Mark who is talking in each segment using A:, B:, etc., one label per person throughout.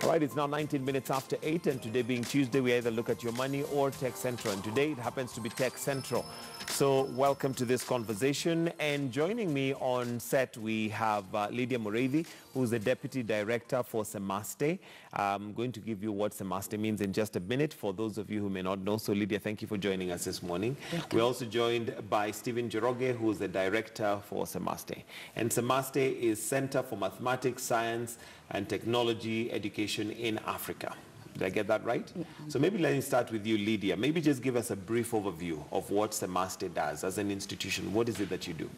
A: All right, it's now 19 minutes after 8, and today being Tuesday, we either look at your money or Tech Central. And today it happens to be Tech Central. So welcome to this conversation. And joining me on set, we have Lydia Mureithi, who's the Deputy Director for Semaste. I'm going to give you what Semaste means in just a minute for those of you who may not know. So Lydia, thank you for joining us this morning. We're also joined by Stephen Njoroge, who's the Director for Semaste. And Semaste is Center for Mathematics, Science and Technology Education in Africa. Did I get that right? Yeah. So maybe let me start with you, Lydia. Maybe just give us a brief overview of what Semaste does as an institution. What is it that you do?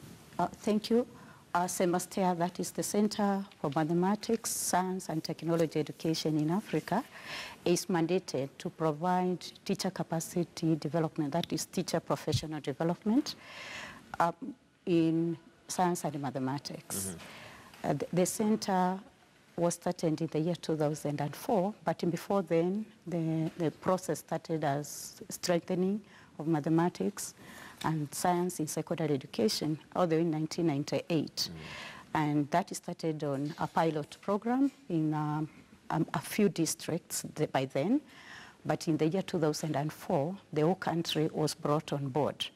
B: Thank you. Semaste, that is the Center for Mathematics, Science and Technology Education in Africa, is mandated to provide teacher capacity development, that is teacher professional development, in science and mathematics. Mm-hmm. The center was started in the year 2004, but before then, the process started as strengthening of mathematics and science in secondary education all the way in 1998. And that started on a pilot program in a few districts by then. But in the year 2004, the whole country was brought on board.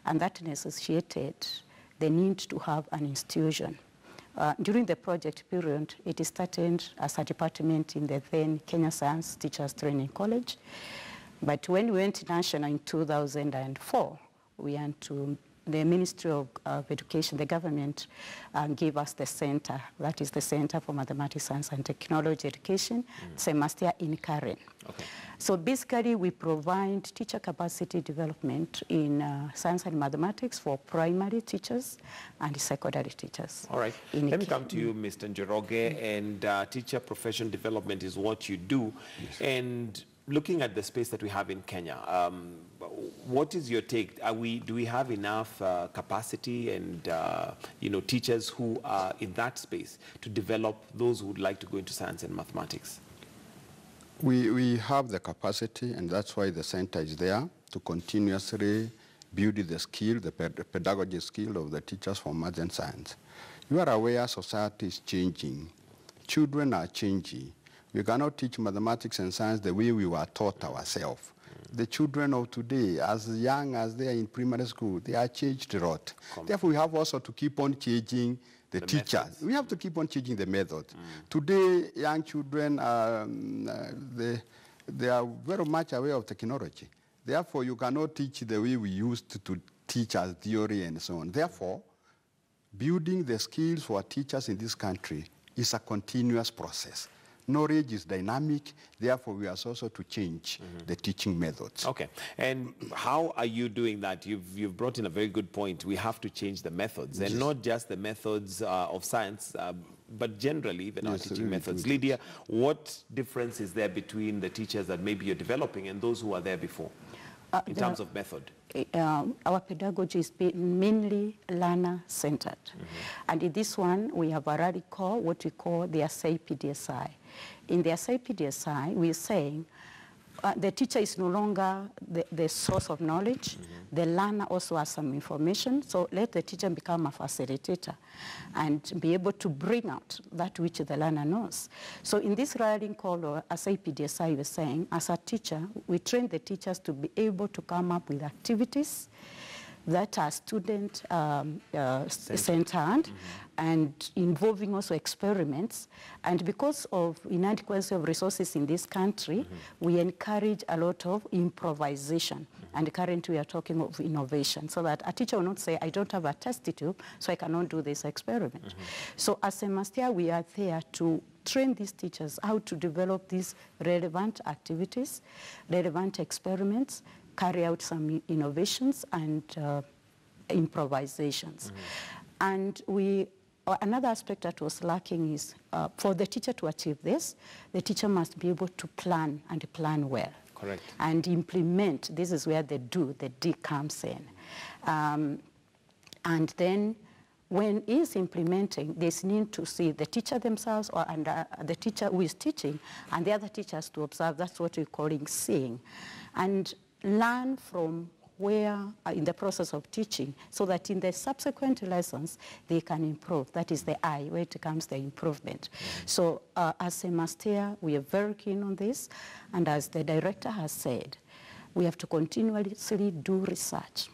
B: And that necessitated the need to have an institution. During the project period, it started as a department in the then Kenya Science Teachers Training College. But when we went national in 2004, we went to the Ministry of Education, the government gave us the center, that is the Center for Mathematics, Science and Technology Education, Semaste in Karen. Okay. So basically we provide teacher capacity development in science and mathematics for primary teachers and secondary teachers.
A: All right, let me come to you, Mr. Njoroge, and teacher professional development is what you do. Yes. And looking at the space that we have in Kenya, what is your take? Do we have enough capacity and teachers who are in that space to develop those who would like to go into science and mathematics?
C: We have the capacity, and that's why the center is there to continuously build the skill, the pedagogy skill of the teachers for math and science. You are aware society is changing. Children are changing. We cannot teach mathematics and science the way we were taught ourselves. The children of today, as young as they are in primary school, they are changed a lot. Therefore, we have also to keep on changing the teachers. Methods. We have to keep on changing the method. Today, young children, they are very much aware of technology. Therefore, you cannot teach the way we used to teach as theory and so on. Therefore, building the skills for teachers in this country is a continuous process. Knowledge is dynamic, therefore we are also to change the teaching methods.
A: Okay, and how are you doing that? You've brought in a very good point. We have to change the methods, and not just the methods of science, but generally even our teaching methods. Lydia, what difference is there between the teachers that maybe you're developing and those who are there before, in terms of method?
B: Our pedagogy is mainly learner-centered. And in this one, we have a radical, what we call the SAPDSI. In the SAPDSI, we're saying the teacher is no longer the source of knowledge. The learner also has some information. So let the teacher become a facilitator and be able to bring out that which the learner knows. So in this writing called SAPDSI, we're saying, as a teacher, we train the teachers to be able to come up with activities that are student-centered and involving also experiments. And because of inadequacy of resources in this country, we encourage a lot of improvisation. And currently we are talking of innovation, so that a teacher will not say, I don't have a test tube, so I cannot do this experiment. So as Semaste, we are there to train these teachers how to develop these relevant activities, relevant experiments, carry out some innovations and improvisations. And another aspect that was lacking is for the teacher to achieve this, the teacher must be able to plan and plan well.
A: Correct.
B: And implement. This is where the D comes in. And then when he's implementing, there's need to see the teacher themselves and the teacher who is teaching and the other teachers to observe. That's what we're calling seeing. And learn from where, in the process of teaching, so that in the subsequent lessons, they can improve. That is the I, where it comes the improvement. So as a master, we are very keen on this. And as the director has said, we have to continuously do research